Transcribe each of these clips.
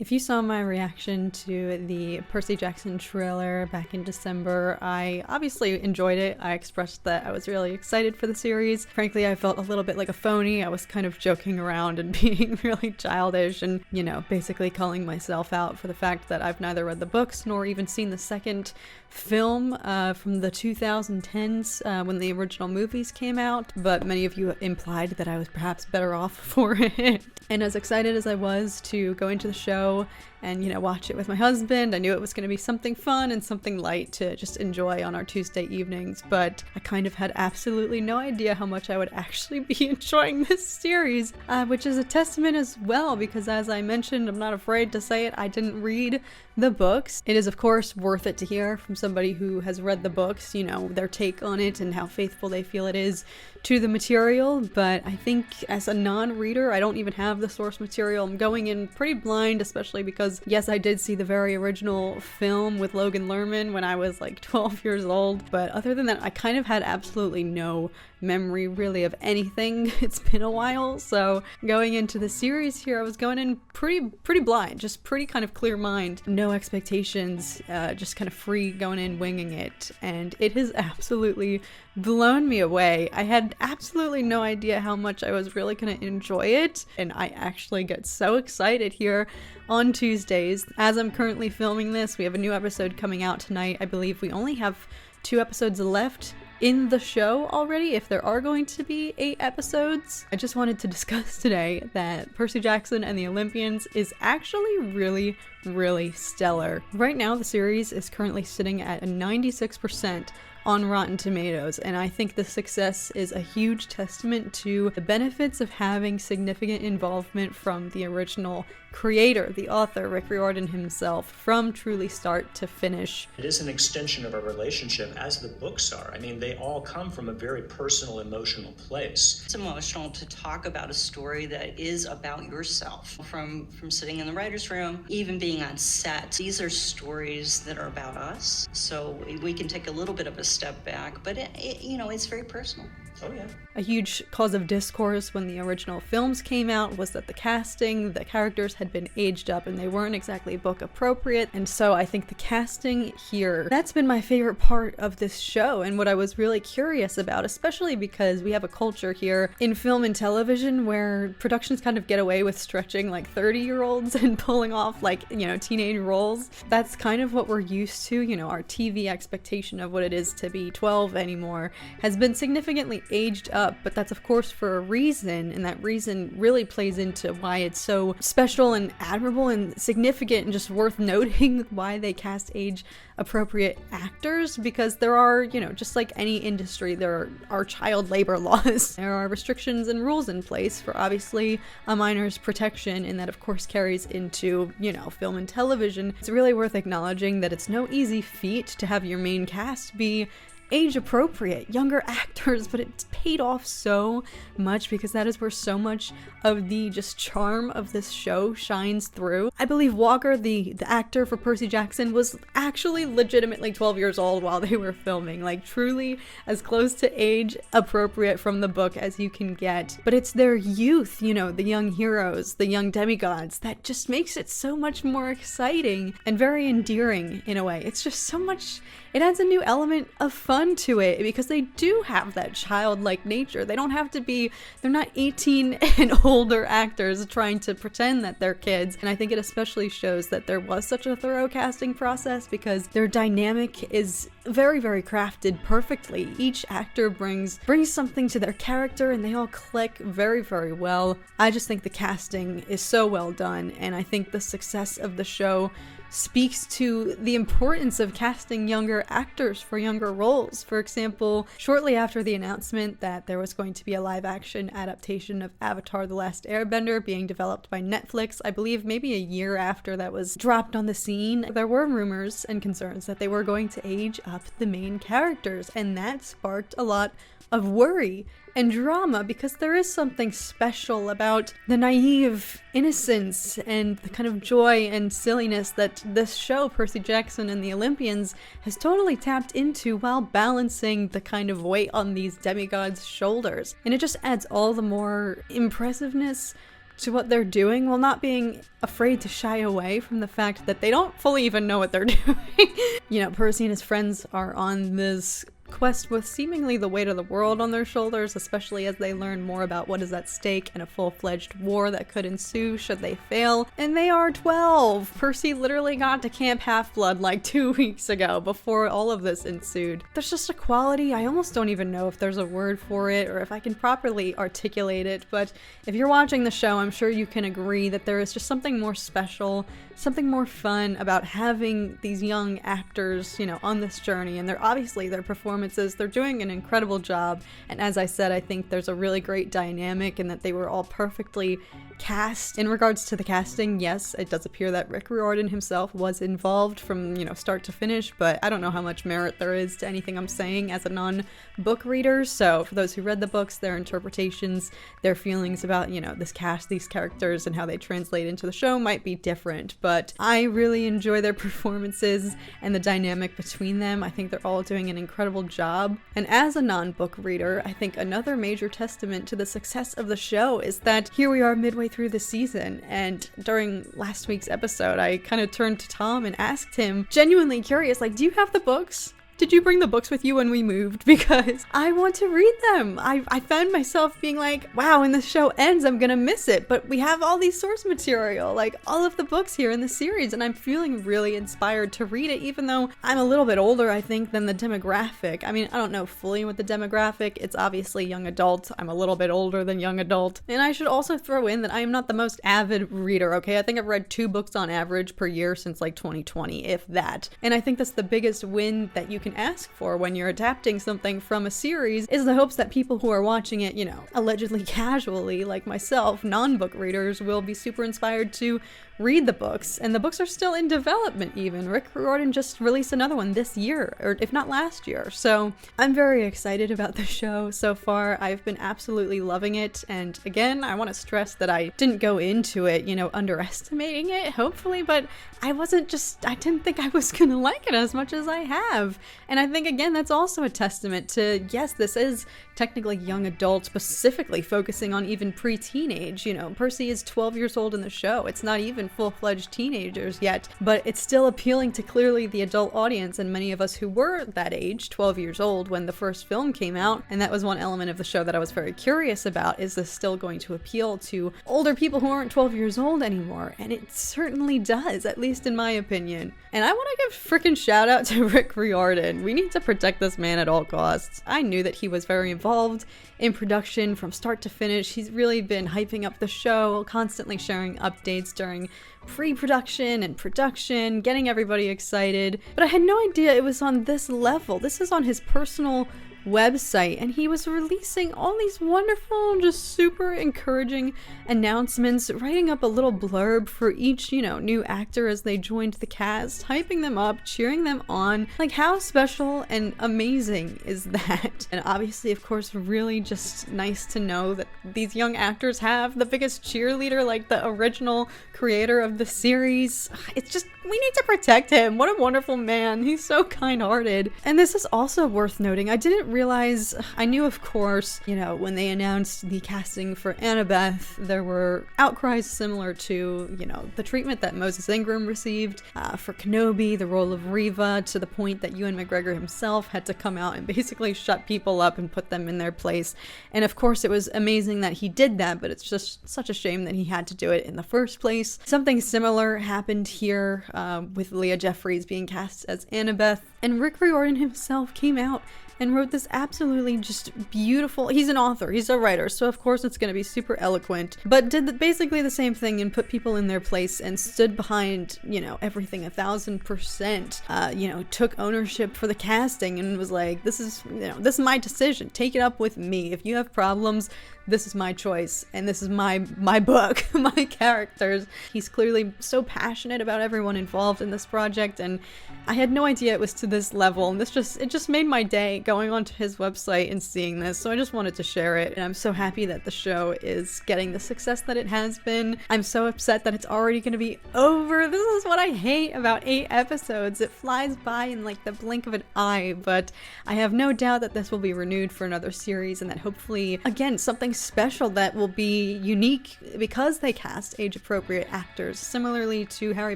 If you saw my reaction to the Percy Jackson trailer back in December, I obviously enjoyed it. I expressed that I was really excited for the series. Frankly, I felt a little bit like a phony. I was kind of joking around and being really childish and, basically calling myself out for the fact that I've neither read the books nor even seen the second film from the 2010s when the original movies came out, but many of you implied that I was perhaps better off for it. And as excited as I was to go into the show and, watch it with my husband, I knew it was going to be something fun and something light to just enjoy on our Tuesday evenings, but I kind of had absolutely no idea how much I would actually be enjoying this series, which is a testament as well, because as I mentioned, I'm not afraid to say it, I didn't read the books. It is, of course, worth it to hear from somebody who has read the books, their take on it and how faithful they feel it is to the material, but I think as a non-reader, I don't even have the source material. I'm going in pretty blind, especially because, yes, I did see the very original film with Logan Lerman when I was like 12 years old, but other than that, I kind of had absolutely no memory really of anything. It's been a while, so going into the series here, I was going in pretty blind, just pretty kind of clear mind, no expectations, just kind of free going in, winging it, and it has absolutely blown me away. I had absolutely no idea how much I was really going to enjoy it, and I actually get so excited here on Tuesdays. As I'm currently filming this, we have a new episode coming out tonight. I believe we only have 2 episodes left in the show already, if there are going to be 8 episodes. I just wanted to discuss today that Percy Jackson and the Olympians is actually really, really stellar. Right now, the series is currently sitting at a 96% on Rotten Tomatoes, and I think the success is a huge testament to the benefits of having significant involvement from the original creator, the author, Rick Riordan himself, from truly start to finish. It is an extension of our relationship, as the books are. I mean, they all come from a very personal, emotional place. It's emotional to talk about a story that is about yourself. From sitting in the writer's room, even being on set. These are stories that are about us, so we can take a little bit of a step back, but it's very personal. Oh yeah. A huge cause of discourse when the original films came out was that the casting, the characters had been aged up and they weren't exactly book appropriate, and so I think the casting here, that's been my favorite part of this show and what I was really curious about, especially because we have a culture here in film and television where productions kind of get away with stretching like 30-year-olds and pulling off like, teenage roles. That's kind of what we're used to, our TV expectation of what it is to be 12 anymore has been significantly aged up, but that's of course for a reason, and that reason really plays into why it's so special and admirable and significant and just worth noting why they cast age appropriate actors, because there are, just like any industry, there are child labor laws. There are restrictions and rules in place for obviously a minor's protection, and that of course carries into, film and television. It's really worth acknowledging that it's no easy feat to have your main cast be age appropriate, younger actors, but it's paid off so much because that is where so much of the just charm of this show shines through. I believe Walker, the actor for Percy Jackson, was actually legitimately 12 years old while they were filming, like truly as close to age appropriate from the book as you can get. But it's their youth, the young heroes, the young demigods, that just makes it so much more exciting and very endearing in a way. It's just so much, it adds a new element of fun to it because they do have that childlike nature. They don't have to be, they're not 18 and older actors trying to pretend that they're kids. And I think it especially shows that there was such a thorough casting process because their dynamic is very, very crafted perfectly. Each actor brings something to their character and they all click very, very well. I just think the casting is so well done, and I think the success of the show speaks to the importance of casting younger actors for younger roles. For example, shortly after the announcement that there was going to be a live-action adaptation of Avatar: The Last Airbender being developed by Netflix, I believe maybe a year after that was dropped on the scene, there were rumors and concerns that they were going to age up the main characters, and that sparked a lot of worry and drama because there is something special about the naive innocence and the kind of joy and silliness that this show, Percy Jackson and the Olympians, has totally tapped into while balancing the kind of weight on these demigods' shoulders. And it just adds all the more impressiveness to what they're doing while not being afraid to shy away from the fact that they don't fully even know what they're doing. Percy and his friends are on this quest with seemingly the weight of the world on their shoulders, especially as they learn more about what is at stake in a full-fledged war that could ensue should they fail. And they are 12! Percy literally got to Camp Half-Blood like 2 weeks ago before all of this ensued. There's just a quality, I almost don't even know if there's a word for it or if I can properly articulate it, but if you're watching the show, I'm sure you can agree that there is just something more special, something more fun about having these young actors, on this journey. And their performances, they're doing an incredible job. And as I said, I think there's a really great dynamic and that they were all perfectly cast. In regards to the casting, yes, it does appear that Rick Riordan himself was involved from, start to finish, but I don't know how much merit there is to anything I'm saying as a non-book reader. So for those who read the books, their interpretations, their feelings about, this cast, these characters, and how they translate into the show might be different. But I really enjoy their performances and the dynamic between them. I think they're all doing an incredible job. And as a non-book reader, I think another major testament to the success of the show is that here we are midway through the season, and during last week's episode, I kind of turned to Tom and asked him, genuinely curious, do you have the books? Did you bring the books with you when we moved? Because I want to read them. I found myself being like, wow, when the show ends, I'm gonna miss it. But we have all these source material, all of the books here in the series, and I'm feeling really inspired to read it, even though I'm a little bit older, I think, than the demographic. I mean, I don't know fully what the demographic. It's obviously young adult. I'm a little bit older than young adult. And I should also throw in that I am not the most avid reader, okay? I think I've read 2 books on average per year since 2020, if that. And I think that's the biggest win that you can ask for when you're adapting something from a series, is the hopes that people who are watching it, allegedly casually, like myself, non-book readers, will be super inspired to read the books. And the books are still in development even. Rick Riordan just released another one this year, or if not last year. So I'm very excited about the show so far. I've been absolutely loving it. And again, I want to stress that I didn't go into it, underestimating it, hopefully, but I didn't think I was gonna like it as much as I have. And I think, again, that's also a testament to, yes, this is technically young adult, specifically focusing on even pre-teenage. Percy is 12 years old in the show. It's not even full-fledged teenagers yet, but it's still appealing to clearly the adult audience, and many of us who were that age, 12 years old, when the first film came out. And that was one element of the show that I was very curious about. Is this still going to appeal to older people who aren't 12 years old anymore? And it certainly does, at least in my opinion. And I want to give frickin' shout out to Rick Riordan. We need to protect this man at all costs. I knew that he was very involved in production from start to finish. He's really been hyping up the show, constantly sharing updates during pre-production and production, getting everybody excited. But I had no idea it was on this level. This is on his personal website, and he was releasing all these wonderful, just super encouraging announcements, writing up a little blurb for each, new actor as they joined the cast, hyping them up, cheering them on. How special and amazing is that? And obviously, of course, really just nice to know that these young actors have the biggest cheerleader, like the original creator of the series. It's just, we need to protect him. What a wonderful man. He's so kind-hearted. And this is also worth noting. I didn't realize, I knew, of course, when they announced the casting for Annabeth, there were outcries similar to, the treatment that Moses Ingram received for Kenobi, the role of Reva, to the point that Ewan McGregor himself had to come out and basically shut people up and put them in their place. And of course, it was amazing that he did that, but it's just such a shame that he had to do it in the first place. Something similar happened here with Leah Jeffries being cast as Annabeth, and Rick Riordan himself came out and wrote this absolutely just beautiful, he's an author, he's a writer, so of course it's going to be super eloquent, but did basically the same thing and put people in their place and stood behind, everything 1000%, took ownership for the casting and was like, this is my decision, take it up with me. If you have problems, this is my choice, and this is my book, my characters. He's clearly so passionate about everyone involved in this project, and I had no idea it was to this level, and it just made my day, going onto his website and seeing this, so I just wanted to share it. And I'm so happy that the show is getting the success that it has been. I'm so upset that it's already going to be over. This is what I hate about 8 episodes. It flies by in like the blink of an eye, but I have no doubt that this will be renewed for another series, and that hopefully, again, something special that will be unique because they cast age-appropriate actors. Similarly to Harry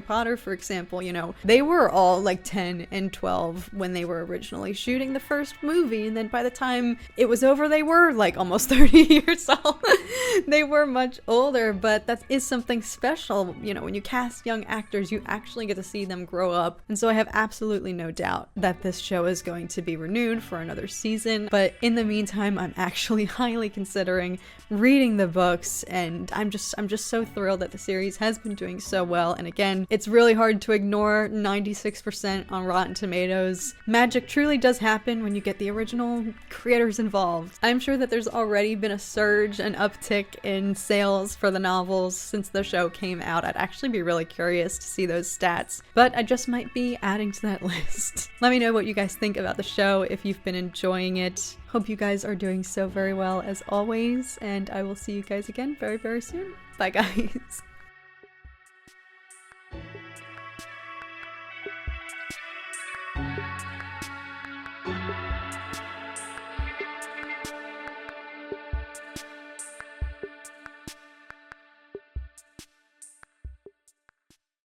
Potter, for example, you know, they were all like 10 and 12 when they were originally shooting the first movie, and then by the time it was over, they were like almost 30 years old. They were much older, but that is something special. You know, when you cast young actors, you actually get to see them grow up, and so I have absolutely no doubt that this show is going to be renewed for another season. But in the meantime, I'm actually highly considering reading the books, and I'm just so thrilled that the series has been doing so well. And again, it's really hard to ignore 96% on Rotten Tomatoes. Magic truly does happen when you get the original creators involved. I'm sure that there's already been a surge, an uptick in sales for the novels since the show came out. I'd actually be really curious to see those stats, but I just might be adding to that list. Let me know what you guys think about the show, if you've been enjoying it. Hope you guys are doing so very well as always, and I will see you guys again very, very soon. Bye, guys.